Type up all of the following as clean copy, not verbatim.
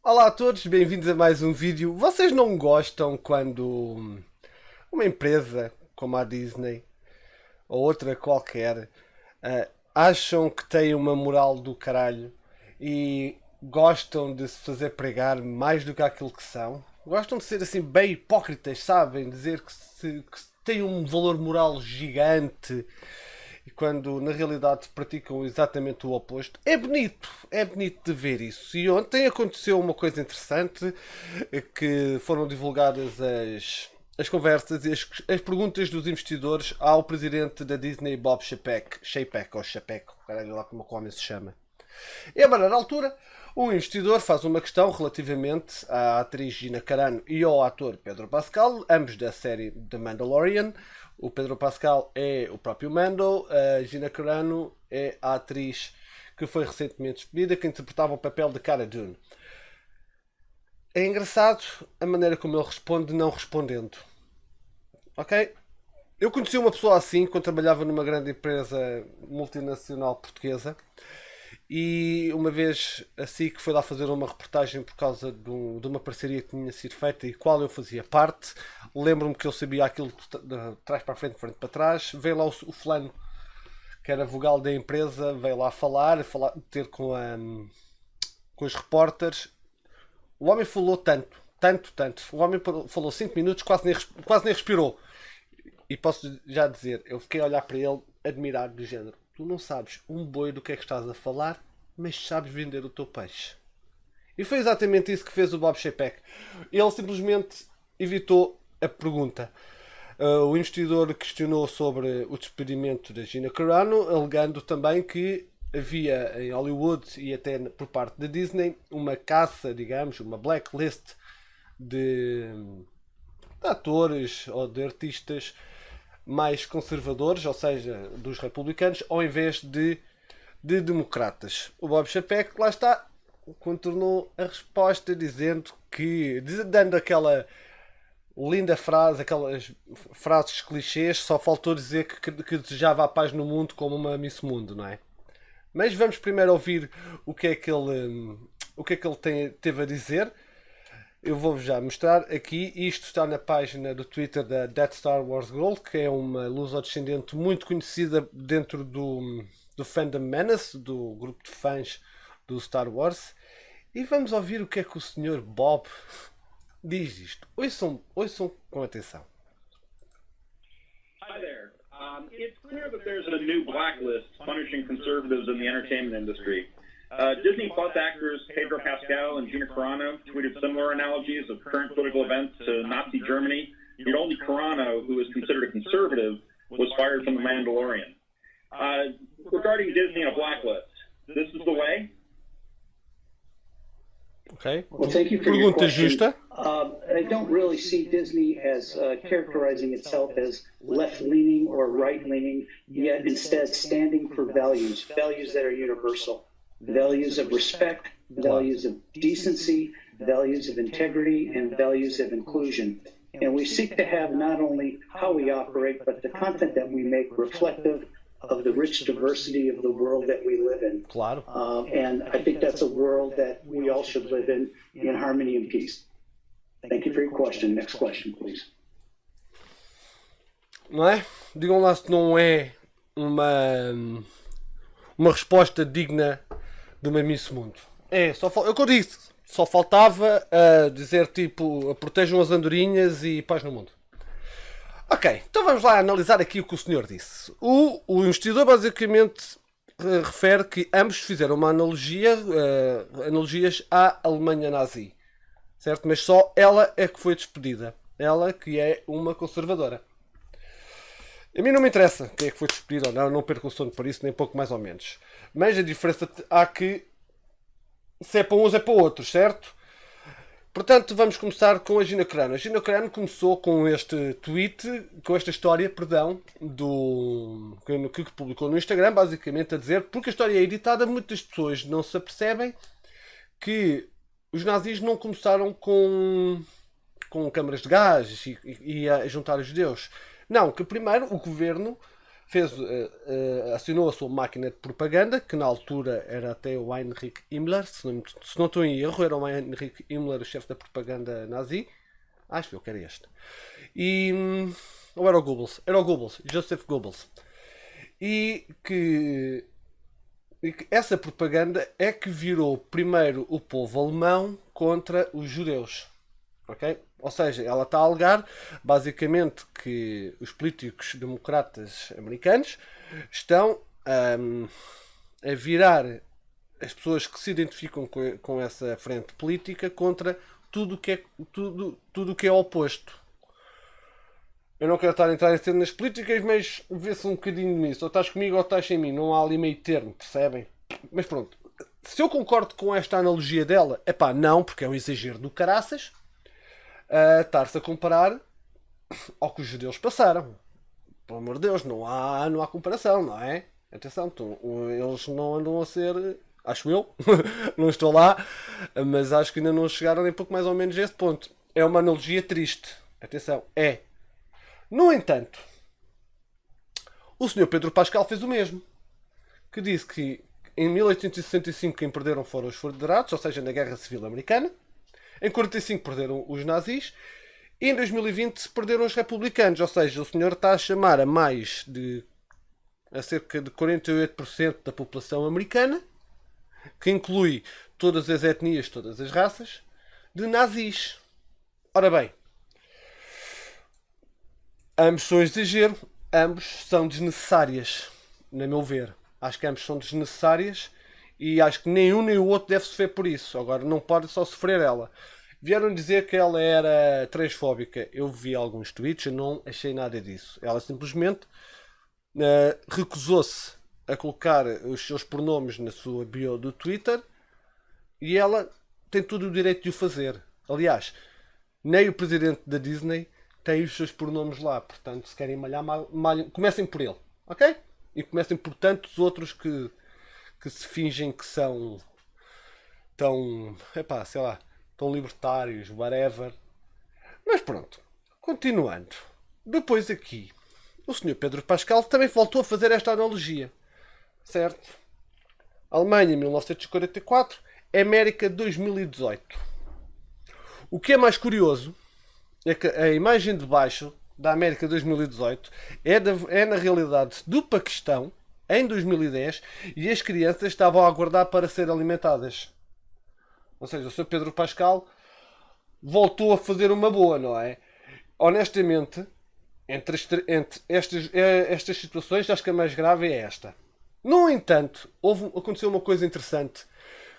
Olá a todos, bem-vindos a mais um vídeo. Vocês não gostam quando uma empresa como a Disney ou outra qualquer acham que têm uma moral do caralho e gostam de se fazer pregar mais do que aquilo que são? Gostam de ser assim bem hipócritas, sabem? Dizer que têm um valor moral gigante e quando na realidade praticam exatamente o oposto. É bonito de ver isso. E ontem aconteceu uma coisa interessante, que foram divulgadas as conversas e as perguntas dos investidores ao presidente da Disney, Bob Chapek, caralho lá como o homem se chama. E a dada altura, o investidor faz uma questão relativamente à atriz Gina Carano e ao ator Pedro Pascal, ambos da série The Mandalorian. O Pedro Pascal é o próprio Mando, a Gina Carano é a atriz que foi recentemente despedida, que interpretava o papel de Cara Dune. É engraçado a maneira como ele responde, não respondendo. Ok? Eu conheci uma pessoa assim quando trabalhava numa grande empresa multinacional portuguesa. E uma vez assim que foi lá fazer uma reportagem por causa de uma parceria que tinha sido feita e qual eu fazia parte, lembro-me que eu sabia aquilo de trás para a frente, de frente para trás. Veio lá o fulano que era vogal da empresa, veio lá falar ter com os repórteres. O homem falou tanto. O homem falou 5 minutos, quase nem respirou. E posso já dizer, eu fiquei a olhar para ele, admirado do género. Tu não sabes um boi do que é que estás a falar, mas sabes vender o teu peixe. E foi exatamente isso que fez o Bob Chapek. Ele simplesmente evitou a pergunta. O investidor questionou sobre o despedimento da Gina Carano, alegando também que havia em Hollywood e até por parte da Disney uma caça, digamos, uma blacklist de atores ou de artistas mais conservadores, ou seja, dos republicanos, ao invés de democratas. O Bob Chapek, lá está, contornou a resposta dizendo que, dando aquela linda frase, aquelas frases clichês, só faltou dizer que desejava a paz no mundo como uma Miss Mundo, não é? Mas vamos primeiro ouvir o que é que ele teve a dizer. Eu vou-vos já mostrar aqui. Isto está na página do Twitter da That Star Wars Girl, que é uma luso-descendente muito conhecida dentro do Fandom Menace, do grupo de fãs do Star Wars. E vamos ouvir o que é que o Sr. Bob diz isto. Ouçam com atenção. Hi there. It's clear that there's a new blacklist punishing conservatives in the entertainment industry. Disney Plus actors Pedro Pascal and Gina Carano tweeted similar analogies of current political events to Nazi Germany. Yet only Carano, who is considered a conservative, was fired from The Mandalorian. Regarding Disney and a blacklist, this is the way? Ok. Well, thank you for your Pergunta question. justa. I don't really see Disney as characterizing itself as left-leaning or right-leaning, yet instead standing for values that are universal. Values of respect, values of decency, values of integrity, and values of inclusion. And we seek to have not only how we operate, but the content that we make reflective of the rich diversity of the world that we live in. Claro. And I think that's a world that we all should live in harmony and peace. Thank you for your question. Next question, please. Não é? Digam lá se não é uma resposta digna de uma Miss Mundo. É o que eu disse. Só faltava dizer tipo protejam as andorinhas e paz no mundo. Ok, então vamos lá analisar aqui o que o senhor disse. O investidor basicamente refere que ambos fizeram uma analogias à Alemanha nazi. Certo? Mas só ela é que foi despedida. Ela que é uma conservadora. A mim não me interessa quem é que foi despedido ou não perco o sono por isso, nem pouco mais ou menos. Mas a diferença há que se é para uns é para outros, certo? Portanto, vamos começar com a Gina Carano. A Gina Carano começou com este tweet, com esta história, perdão, que publicou no Instagram, basicamente a dizer, porque a história é editada, muitas pessoas não se apercebem que os nazis não começaram com câmaras de gás e a juntar os judeus. Não, que primeiro o governo acionou a sua máquina de propaganda, que na altura era até o Heinrich Himmler, se não estou em erro, era o Heinrich Himmler, o chefe da propaganda nazi. Acho que era este. Ou era o Goebbels? Era o Goebbels, Joseph Goebbels. E que essa propaganda é que virou primeiro o povo alemão contra os judeus. Okay? Ou seja, ela está a alegar basicamente que os políticos democratas americanos estão a virar as pessoas que se identificam com essa frente política contra tudo que é oposto. Eu não quero estar a entrar em cenas políticas, mas vê-se um bocadinho nisso. Ou estás comigo ou estás sem mim. Não há ali meio termo, percebem? Mas pronto. Se eu concordo com esta analogia dela, não, porque é um exagero do caraças. Estar-se a comparar ao que os judeus passaram. Pelo amor de Deus, não há comparação, não é? Atenção, eles não andam a ser... Acho eu. Não estou lá. Mas acho que ainda não chegaram nem pouco mais ou menos a esse ponto. É uma analogia triste. Atenção, é. No entanto, o Sr. Pedro Pascal fez o mesmo. Que disse que em 1865 quem perderam foram os federados, ou seja, na Guerra Civil Americana. Em 45 perderam os nazis. E em 2020 se perderam os republicanos. Ou seja, o senhor está a chamar a cerca de 48% da população americana, que inclui todas as etnias, todas as raças, de nazis. Ora bem, ambos são exagero, ambos são desnecessárias, na meu ver. Acho que ambos são desnecessárias e acho que nem um nem o outro deve sofrer por isso. Agora, não pode só sofrer ela. Vieram dizer que ela era transfóbica. Eu vi alguns tweets, eu não achei nada disso. Ela simplesmente recusou-se a colocar os seus pronomes na sua bio do Twitter e ela tem todo o direito de o fazer. Aliás, nem o presidente da Disney tem os seus pronomes lá. Portanto, se querem malhar, comecem por ele. Ok? E comecem por tantos outros que se fingem que são tão libertários, whatever. Mas pronto, continuando. Depois aqui, o Sr. Pedro Pascal também voltou a fazer esta analogia. Certo? Alemanha 1944, América 2018. O que é mais curioso é que a imagem de baixo da América 2018 é na realidade do Paquistão em 2010 e as crianças estavam a aguardar para ser alimentadas. Ou seja, o Sr. Pedro Pascal voltou a fazer uma boa, não é? Honestamente, entre estas situações, acho que a mais grave é esta. No entanto, aconteceu uma coisa interessante,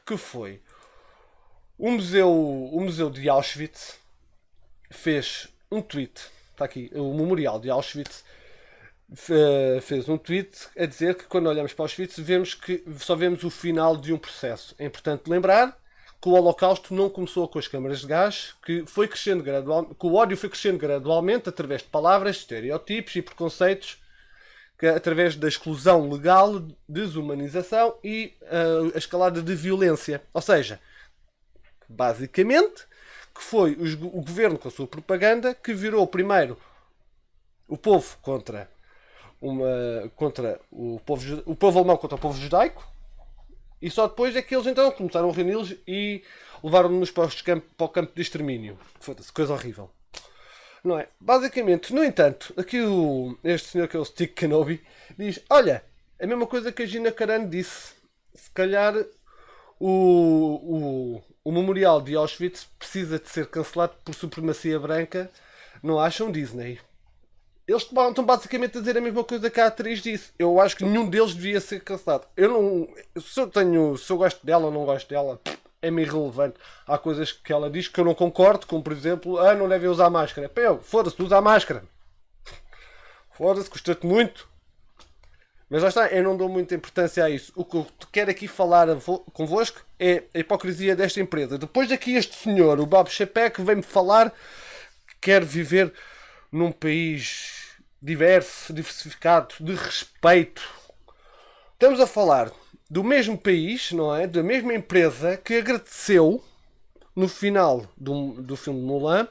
que foi o museu de Auschwitz fez um tweet, está aqui, o Memorial de Auschwitz fez um tweet a dizer que quando olhamos para Auschwitz só vemos o final de um processo. É importante lembrar que o Holocausto não começou com as câmaras de gás, que o ódio foi crescendo gradualmente através de palavras, estereótipos e preconceitos, através da exclusão legal, desumanização e a escalada de violência. Ou seja, basicamente, que foi o governo com a sua propaganda que virou primeiro o povo contra o povo alemão contra o povo judaico, e só depois é que eles então começaram a reuni-los e levaram-nos para o campo de extermínio. Foda-se, coisa horrível. Não é? Basicamente, no entanto, aqui este senhor que é o Stick Kenobi diz: olha, a mesma coisa que a Gina Carano disse. Se calhar o Memorial de Auschwitz precisa de ser cancelado por supremacia branca. Não acham, Disney? Eles estão basicamente a dizer a mesma coisa que a atriz disse. Eu acho que nenhum deles devia ser cancelado. Se eu gosto dela ou não gosto dela, é-me irrelevante. Há coisas que ela diz que eu não concordo, como por exemplo, não devem usar máscara. Foda-se, usa a máscara. Foda-se, custa-te muito. Mas lá está, eu não dou muita importância a isso. O que eu quero aqui falar convosco é a hipocrisia desta empresa. Depois daqui este senhor, o Bob Chapek, vem-me falar que quer viver num país diverso, diversificado, de respeito. Estamos a falar do mesmo país, não é? Da mesma empresa que agradeceu no final do filme de Mulan,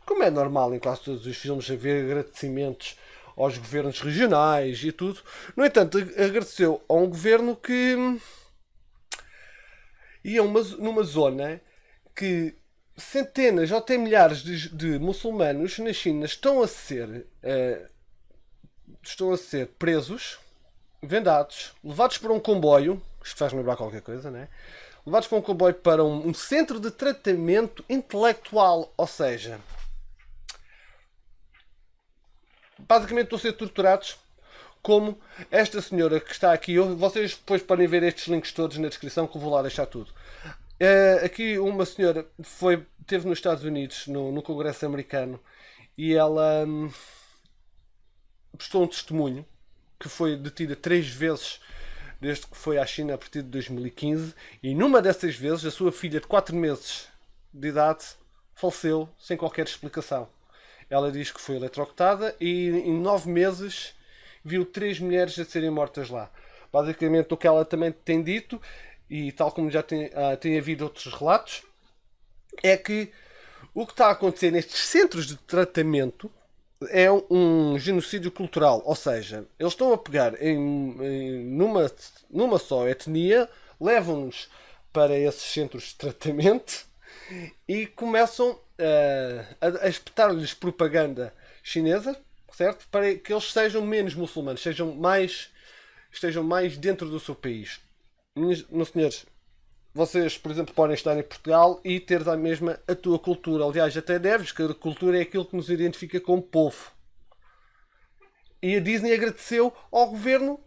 como é normal em quase todos os filmes haver agradecimentos aos governos regionais e tudo. No entanto, agradeceu a um governo que ia numa zona que centenas ou até milhares de muçulmanos na China estão a ser presos, vendados, levados para um comboio, isto faz-me lembrar qualquer coisa, né? Levados para um comboio para um centro de tratamento intelectual, ou seja, basicamente estão a ser torturados como esta senhora que está aqui. Vocês depois podem ver estes links todos na descrição, que eu vou lá deixar tudo. Aqui uma senhora esteve nos Estados Unidos, no Congresso americano, e ela prestou um testemunho que foi detida 3 vezes desde que foi à China a partir de 2015, e numa dessas vezes a sua filha de 4 meses de idade faleceu sem qualquer explicação. Ela diz que foi eletrocutada e em 9 meses viu 3 mulheres a serem mortas lá. Basicamente o que ela também tem dito, e tal como já tem havido outros relatos, é que o que está a acontecer nestes centros de tratamento é um genocídio cultural. Ou seja, eles estão a pegar numa só etnia, levam-nos para esses centros de tratamento e começam a espetar-lhes propaganda chinesa, certo? Para que eles sejam menos muçulmanos, estejam mais dentro do seu país. Meus senhores, vocês, por exemplo, podem estar em Portugal e ter a mesma a tua cultura. Aliás, até deves, que a cultura é aquilo que nos identifica como povo. E a Disney agradeceu ao governo,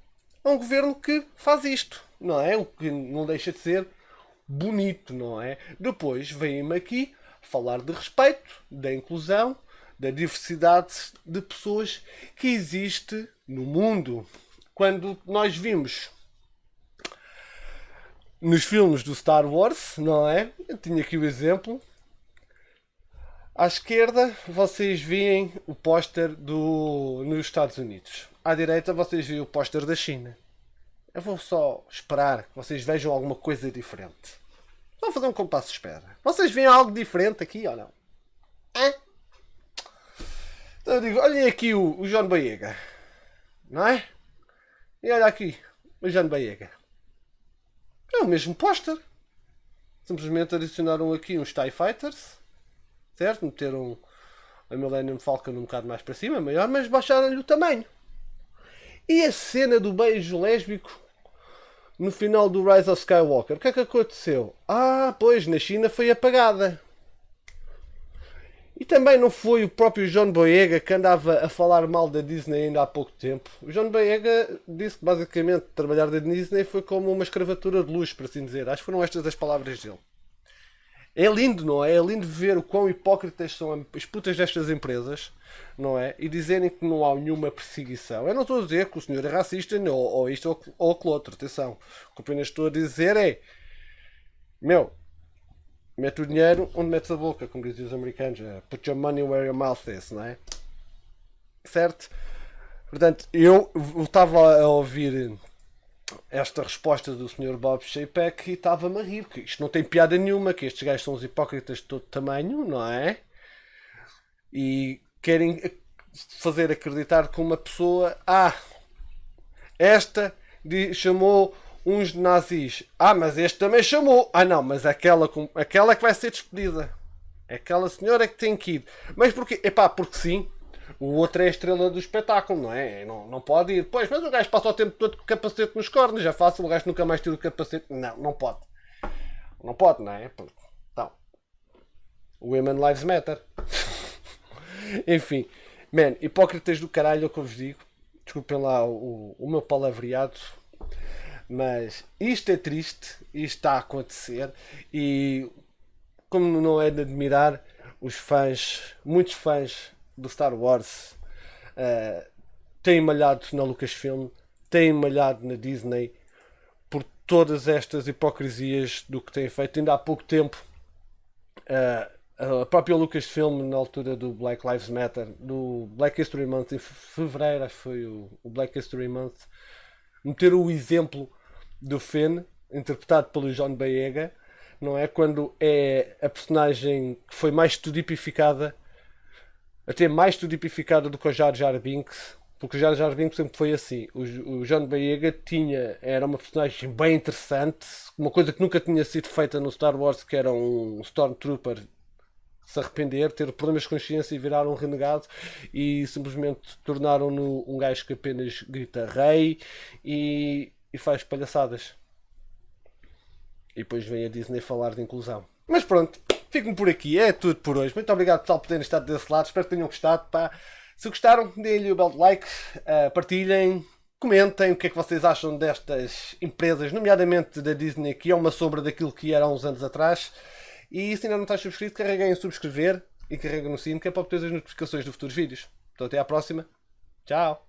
a um governo que faz isto, não é? O que não deixa de ser bonito, não é? Depois vêm-me aqui falar de respeito, da inclusão, da diversidade de pessoas que existe no mundo. Quando nós vimos nos filmes do Star Wars, não é? Eu tinha aqui o exemplo. À esquerda vocês veem o póster nos Estados Unidos. À direita vocês veem o póster da China. Eu vou só esperar que vocês vejam alguma coisa diferente. Vou fazer um compasso de espera. Vocês veem algo diferente aqui ou não? Então eu digo, olhem aqui o John Boyega. Não é? E olha aqui o John Boyega. É o mesmo póster. Simplesmente adicionaram aqui uns TIE Fighters. Certo? Meteram a Millennium Falcon um bocado mais para cima, maior, mas baixaram-lhe o tamanho. E a cena do beijo lésbico no final do Rise of Skywalker? O que é que aconteceu? Pois, na China foi apagada. E também não foi o próprio John Boyega que andava a falar mal da Disney ainda há pouco tempo. O John Boyega disse que basicamente trabalhar da Disney foi como uma escravatura de luxo, por assim dizer. Acho que foram estas as palavras dele. É lindo, não é? É lindo ver o quão hipócritas são as putas destas empresas, não é? E dizerem que não há nenhuma perseguição. Eu não estou a dizer que o senhor é racista, ou isto ou aquilo outro. Atenção. O que apenas estou a dizer é... mete o dinheiro onde metes a boca, como dizem os americanos. Put your money where your mouth is, não é? Certo? Portanto, eu estava a ouvir esta resposta do Sr. Bob Chapek e estava-me a rir, que isto não tem piada nenhuma, que estes gajos são os hipócritas de todo tamanho, não é? E querem fazer acreditar que uma pessoa... esta chamou uns de nazis. Mas este também chamou. Não, mas aquela é que vai ser despedida. Aquela senhora é que tem que ir. Mas porquê? Porque sim. O outro é a estrela do espetáculo, não é? Não pode ir. Pois, mas o gajo passa o tempo todo com o capacete nos cornos. É fácil, o gajo nunca mais tira o capacete. Não pode. Não pode, não é? Então, Women Lives Matter. Enfim. Hipócritas do caralho, é o que eu vos digo. Desculpem lá o meu palavreado. Mas isto é triste. Isto está a acontecer. E como não é de admirar, os fãs, muitos fãs do Star Wars têm malhado na Lucasfilm, têm malhado na Disney por todas estas hipocrisias do que têm feito. Ainda há pouco tempo a própria Lucasfilm, na altura do Black Lives Matter, do Black History Month, em fevereiro, acho que foi o Black History Month, meteram o exemplo do Finn, interpretado pelo John Boyega, não é? Quando é a personagem que foi mais estudipificada, até mais estudipificada do que o Jar Jar Binks, Porque o Jar Jar Binks sempre foi assim. O John Boyega era uma personagem bem interessante, uma coisa que nunca tinha sido feita no Star Wars, que era um Stormtrooper se arrepender, ter problemas de consciência e virar um renegado, e simplesmente tornaram-no um gajo que apenas grita rei e faz palhaçadas. E depois vem a Disney falar de inclusão. Mas pronto, fico-me por aqui. É tudo por hoje. Muito obrigado, pessoal, por terem estado desse lado. Espero que tenham gostado. Pá. Se gostaram, deem-lhe o belo de like, partilhem, comentem o que é que vocês acham destas empresas, nomeadamente da Disney, que é uma sombra daquilo que era há uns anos atrás. E se ainda não estás subscrito, carreguem em subscrever e carreguem no sino, que é para obter as notificações de futuros vídeos. Então até à próxima. Tchau!